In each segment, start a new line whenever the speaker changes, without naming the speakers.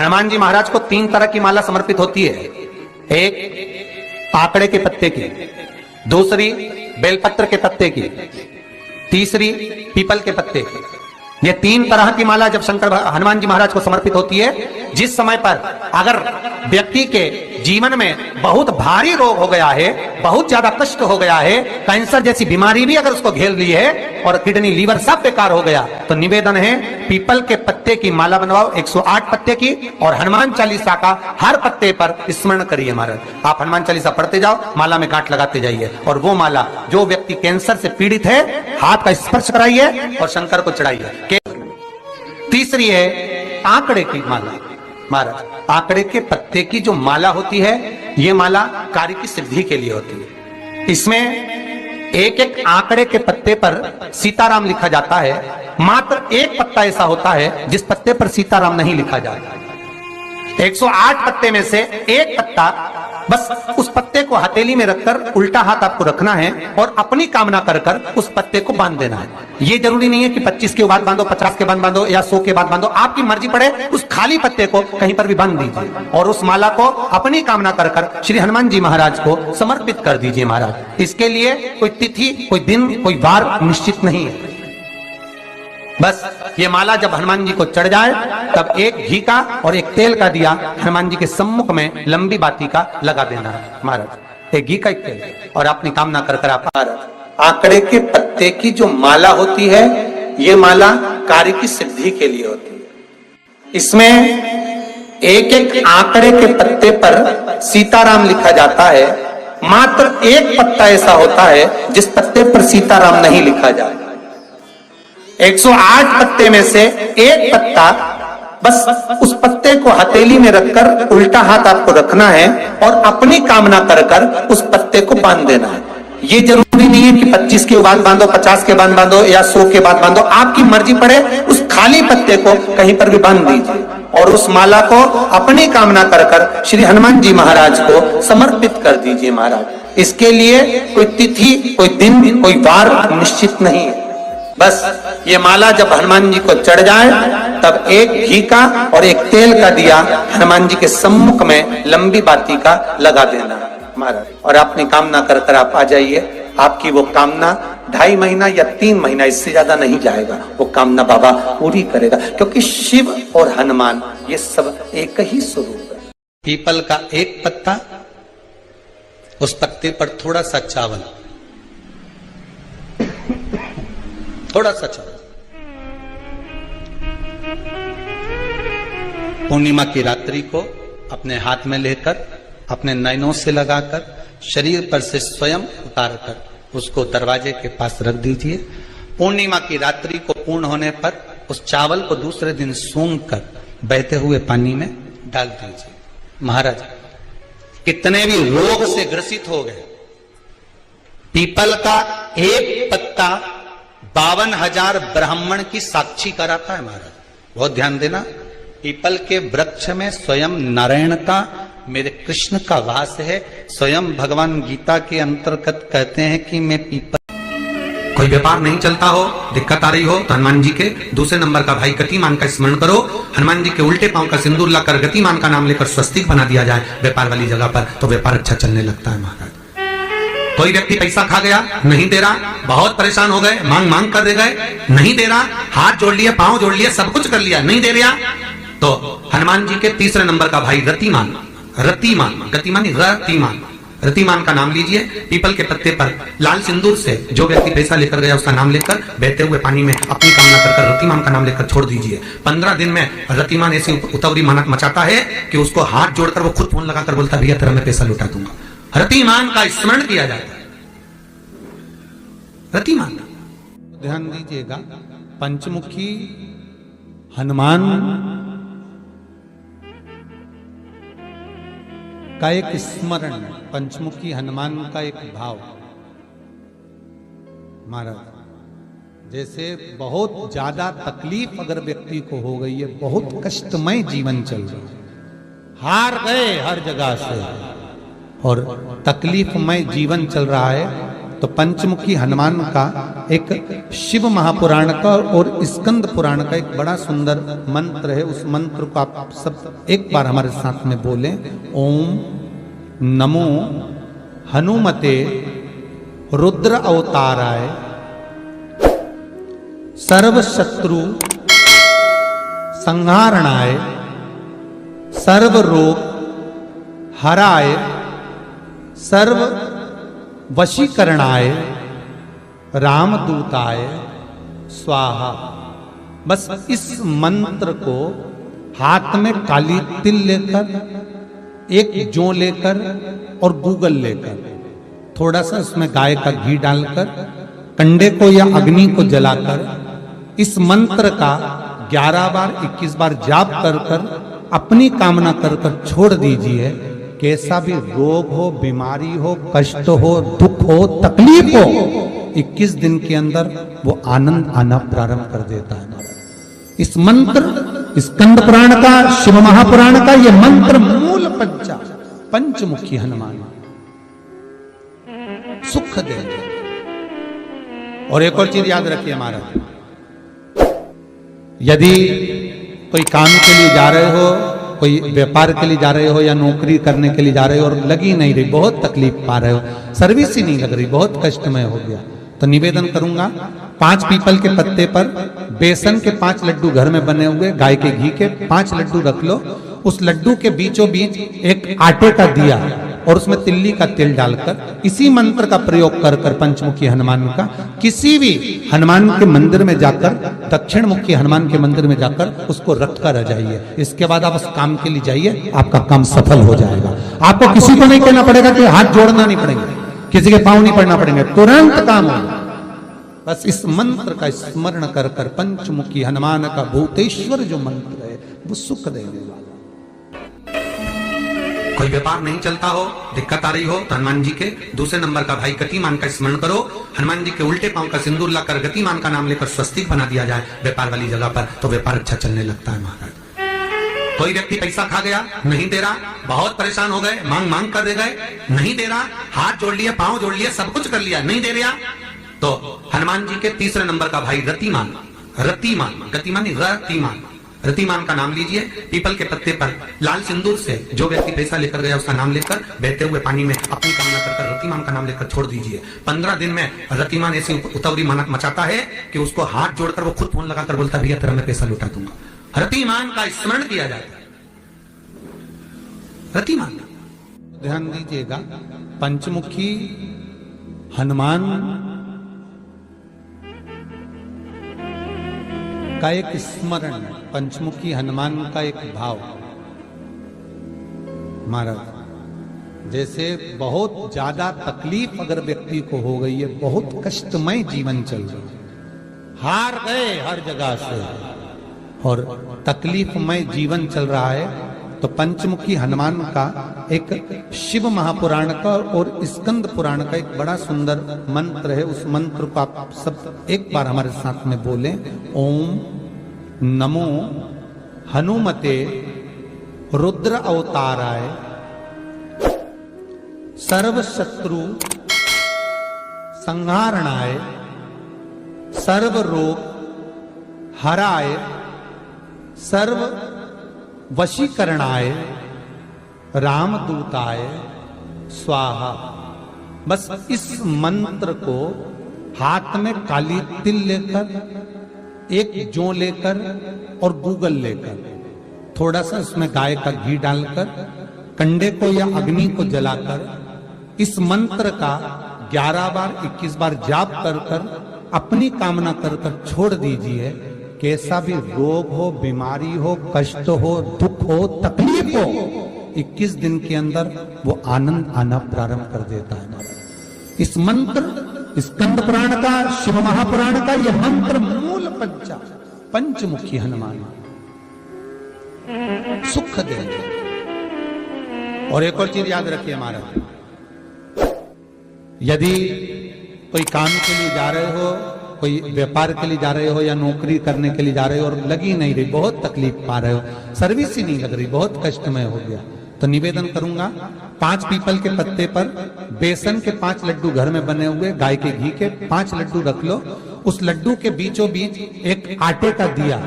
हनुमान जी महाराज को 3 तरह की माला समर्पित होती है। एक आकड़े के पत्ते की, दूसरी बेलपत्र के पत्ते की, तीसरी पीपल के पत्ते की। ये 3 तरह की माला जब शंकर हनुमान जी महाराज को समर्पित होती है, जिस समय पर अगर व्यक्ति के जीवन में बहुत भारी रोग हो गया है, बहुत ज्यादा कष्ट हो गया है, कैंसर जैसी बीमारी भी अगर उसको घेर ली है और किडनी लीवर सब बेकार हो गया, तो निवेदन है पीपल के पत्ते की माला बनवाओ 108 पत्ते की, और हनुमान चालीसा का हर पत्ते पर स्मरण करिए महाराज। आप हनुमान चालीसा पढ़ते जाओ, माला में गांठ लगाते जाइए, और वो माला जो व्यक्ति कैंसर से पीड़ित है हाथ का स्पर्श कराइए और शंकर को चढ़ाइए। तीसरी है आंकड़े की माला। महाराज आंकड़े के पत्ते की जो माला होती है, ये माला कार्य की सिद्धि के लिए होती है। इसमें एक एक आंकड़े के पत्ते पर सीताराम लिखा जाता है। मात्र एक पत्ता ऐसा होता है जिस पत्ते पर सीताराम नहीं लिखा जाता। 108 पत्ते में से एक पत्ता, बस उस पत्ते को हथेली में रखकर उल्टा हाथ आपको रखना है और अपनी कामना कर कर उस पत्ते को बांध देना है। ये जरूरी नहीं है कि 25 के बाद बांधो, 50 के बाद बांधो या 100 के बाद बांधो, आपकी मर्जी पड़े। उस खाली पत्ते को कहीं पर भी बांध दीजिए और उस माला को अपनी कामना कर कर श्री हनुमान जी महाराज को समर्पित कर दीजिए महाराज। इसके लिए कोई तिथि, कोई दिन, कोई वार निश्चित नहीं है। बस ये माला जब हनुमान जी को चढ़ जाए तब एक घी का और एक तेल का दिया हनुमान जी के सम्मुख में लंबी बाती का लगा देना है महाराज। एक घी का, एक तेल, और अपनी कामना कर कर आप आंकड़े के पत्ते की जो माला होती है, ये माला कार्य की सिद्धि के लिए होती है। इसमें एक एक आंकड़े के पत्ते पर सीताराम लिखा जाता है। मात्र एक पत्ता ऐसा होता है जिस पत्ते पर सीताराम नहीं लिखा जाए। 108 पत्ते में से एक पत्ता, बस उस पत्ते को हथेली में रखकर उल्टा हाथ आपको रखना है और अपनी कामना कर कर उस पत्ते को बांध देना है। ये जरूरी नहीं है कि 25 के बाद बांधो, 50 के बाद बांधो या 100 के बाद बांधो, आपकी मर्जी पड़े। उस खाली पत्ते को कहीं पर भी बांध दीजिए और उस माला को अपनी कामना कर कर श्री हनुमान जी महाराज को समर्पित कर दीजिए महाराज। इसके लिए कोई तिथि, कोई दिन, कोई वार निश्चित नहीं है। बस ये माला जब हनुमान जी को चढ़ जाए तब एक घी का और एक तेल का दिया हनुमान जी के सम्मुख में लंबी बाती का लगा देना महाराज, और अपनी कामना कर कर आप आ जाइए। आपकी वो कामना 2.5 महीना या 3 महीना, इससे ज्यादा नहीं जाएगा, वो कामना बाबा पूरी करेगा, क्योंकि शिव और हनुमान ये सब एक ही स्वरूप है। पीपल का एक पत्ता, उस पत्ते पर थोड़ा सा चावल, थोड़ा सा चावल, पूर्णिमा की रात्रि को अपने हाथ में लेकर अपने नयनों से लगाकर शरीर पर से स्वयं उतारकर उसको दरवाजे के पास रख दीजिए। पूर्णिमा की रात्रि को पूर्ण होने पर उस चावल को दूसरे दिन सूंघ कर बहते हुए पानी में डाल दीजिए। महाराज कितने भी रोग से ग्रसित हो गए, पीपल का एक पत्ता 52,000 ब्राह्मण की साक्षी कराता है महाराज। बहुत ध्यान देना, पीपल के वृक्ष में स्वयं नारायण का, मेरे कृष्ण का वास है। स्वयं भगवान गीता के अंतर्गत कहते हैं कि मैं पीपल, कोई व्यापार नहीं चलता हो, दिक्कत आ रही हो, तो हनुमान जी के दूसरे नंबर का भाई गतिमान का स्मरण करो। हनुमान जी के उल्टे पांव का सिंदूर लाकर गतिमान का नाम लेकर स्वस्तिक बना दिया जाए व्यापार वाली जगह पर, तो व्यापार अच्छा चलने लगता है महाराज। कोई व्यक्ति पैसा खा गया, नहीं दे रहा, बहुत परेशान हो गए, मांग मांग कर दे गए, नहीं दे रहा, हाथ जोड़ लिया, पांव जोड़ लिया, सब कुछ कर लिया, नहीं दे रहा, तो हनुमान जी के तीसरे नंबर का भाई रतिमान, रतिमान, गतिमान, रतिमान, रतिमान का नाम लीजिए। पीपल के पत्ते पर लाल सिंदूर से जो व्यक्ति पैसा लेकर गया उसका नाम लेकर बहते हुए पानी में अपनी कामना कर रतिमान का नाम लेकर छोड़ दीजिए। 15 दिन में रतिमान ऐसी उतावली मचाता है कि उसको हाथ जोड़कर वो खुद फोन लगाकर बोलता, भैया तेरा मैं पैसा लौटा दूंगा। रतिमान का स्मरण किया जाता है, रतिमान। ध्यान दीजिएगा, पंचमुखी हनुमान का एक स्मरण, पंचमुखी हनुमान का एक भाव महाराज। जैसे बहुत ज्यादा तकलीफ अगर व्यक्ति को हो गई है, बहुत कष्टमय जीवन चल रहा है, हार गए हर जगह से और तकलीफमय जीवन चल रहा है, तो पंचमुखी हनुमान का एक शिव महापुराण का और स्कंद पुराण का एक बड़ा सुंदर मंत्र है। उस मंत्र को आप सब एक बार हमारे साथ में बोलें। ओम नमो हनुमते रुद्र अवताराय सर्व शत्रु संहारणाय सर्व रोग हराय सर्व वशीकरणाय रामदूताय स्वाहा। बस इस मंत्र को हाथ में काली तिल लेकर, एक जौ लेकर और गूगल लेकर, थोड़ा सा उसमें गाय का घी डालकर, कंडे को या अग्नि को जलाकर इस मंत्र का 11 बार 21 बार जाप कर कर अपनी कामना कर कर छोड़ दीजिए। कैसा भी रोग हो, बीमारी हो, कष्ट हो, दुख हो, तकलीफ हो, 21 दिन के अंदर वो आनंद आना प्रारंभ कर देता है। इस मंत्र स्कंद पुराण का, शिव महापुराण का ये मंत्र मूल पंचमुखी हनुमान सुख दे। और एक और चीज याद रखिए हमारा, यदि कोई काम के लिए जा रहे हो, कोई व्यापार के लिए जा रहे हो या नौकरी करने के लिए जा रहे हो और लगी नहीं रही, बहुत तकलीफ पा रहे हो, सर्विस ही नहीं लग रही, बहुत कष्टमय हो गया, तो निवेदन करूंगा 5 पीपल के पत्ते पर बेसन के 5 लड्डू घर में बने हुए, गाय के घी के 5 लड्डू रख लो। उस लड्डू के बीचों बीच एक आटे का दिया और उसमें तिल्ली का तेल डालकर इसी मंत्र का प्रयोग कर कर पंचमुखी हनुमान का किसी भी हनुमान के मंदिर में जाकर, दक्षिण मुखी हनुमान के मंदिर में जाकर उसको रख कर आ जाइए। इसके बाद आप उस काम के लिए जाइए, आपका काम सफल हो जाएगा। आपको किसी को नहीं कहना पड़ेगा कि हाथ जोड़ना नहीं पड़ेगा, किसी के पांव नहीं पड़ना पड़ेंगे, तुरंत काम होगा। बस इस मंत्र का स्मरण कर कर पंचमुखी हनुमान का भूतेश्वर जो मंत्र है वो सुख देने वाला। कोई व्यापार नहीं चलता हो, दिक्कत आ रही हो, तो हनुमान जी के दूसरे नंबर का भाई गतिमान का स्मरण करो। हनुमान जी के उल्टे पांव का सिंदूर लाकर गतिमान का नाम लेकर स्वस्तिक बना दिया जाए व्यापार वाली जगह पर, तो व्यापार अच्छा चलने लगता है महाराज। कोई व्यक्ति पैसा खा गया, नहीं दे रहा, बहुत परेशान हो गए, मांग मांग कर दे गए, नहीं दे रहा, हाथ जोड़ लिया, पांव जोड़ लिया, सब कुछ कर लिया, नहीं दे रहा, तो हनुमान जी के तीसरे नंबर का भाई रतिमान, रतिमान का नाम लीजिए। पीपल के पत्ते पर लाल सिंदूर से जो व्यक्ति पैसा लेकर गया उसका नाम लेकर बहते हुए पानी में अपनी कामना कर रतिमान का नाम लेकर छोड़ दीजिए। 15 दिन में रतिमान ऐसी उतावली मचाता है कि उसको हाथ जोड़कर वो खुद फोन लगाकर बोलता है भैया तेरा मैं पैसा लुटा दूंगा। रतिमान का स्मरण किया जाता है। रतिमान ध्यान दीजिएगा, पंचमुखी हनुमान का एक स्मरण, पंचमुखी हनुमान का एक भाव। महाराज जैसे बहुत ज्यादा तकलीफ अगर व्यक्ति को हो गई है, बहुत कष्टमय जीवन चल रहा है, हार गए हर जगह से और तकलीफमय जीवन चल रहा है, तो पंचमुखी हनुमान का एक शिव महापुराण का और स्कंद पुराण का एक बड़ा सुंदर मंत्र है। उस मंत्र को आप सब एक बार हमारे साथ में बोलें। ओम नमो हनुमते रुद्र अवताराय सर्व शत्रु संहारणाय सर्व रोग हराय सर्व वशीकरणाय रामदूताय स्वाहा। बस इस मंत्र को हाथ में काली तिल लेकर, एक जौ लेकर और गूगल लेकर, थोड़ा सा उसमें गाय का घी डालकर, कंडे को या अग्नि को जलाकर इस मंत्र का 11 बार 21 बार जाप कर कर अपनी कामना कर कर छोड़ दीजिए। कैसा भी रोग हो, बीमारी हो, कष्ट हो, दुख हो, तकलीफ हो, 21 दिन के अंदर वो आनंद आना प्रारंभ कर देता है। इस मंत्र स्कंद पुराण का, शिव महापुराण का यह मंत्र मूल पंचमुखी हनुमान सुख दे। और एक और चीज याद रखिए हमारा, यदि कोई काम के लिए जा रहे हो, कोई व्यापार के लिए जा रहे हो या नौकरी करने के लिए जा रहे हो और लगी नहीं रही, बहुत तकलीफ पा रहे हो, सर्विस ही नहीं लग रही, बहुत कष्टमय हो गया, तो निवेदन करूंगा 5 पीपल के पत्ते पर बेसन के 5 लड्डू घर में बने हुए गाय के घी के 5 लड्डू रख लो। उस लड्डू के बीचों बीच एक आटे का दिया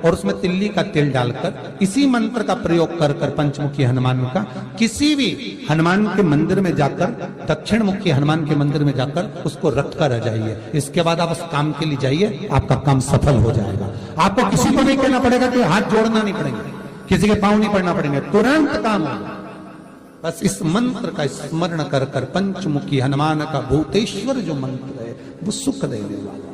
और उसमें तिल्ली का तेल डालकर इसी मंत्र का प्रयोग कर कर पंचमुखी हनुमान का किसी भी हनुमान के मंदिर में जाकर, दक्षिण मुखी हनुमान के मंदिर में जाकर उसको रख कर आ जाइए। इसके बाद आप उस काम के लिए जाइए, आपका काम सफल हो जाएगा। आपको किसी को नहीं कहना पड़ेगा कि हाथ जोड़ना नहीं पड़ेंगे, किसी के पांव नहीं पड़ना पड़ेंगे, तुरंत काम होगा। बस इस मंत्र का स्मरण कर कर पंचमुखी हनुमान का भूतेश्वर जो मंत्र है वो सुख देने वाला।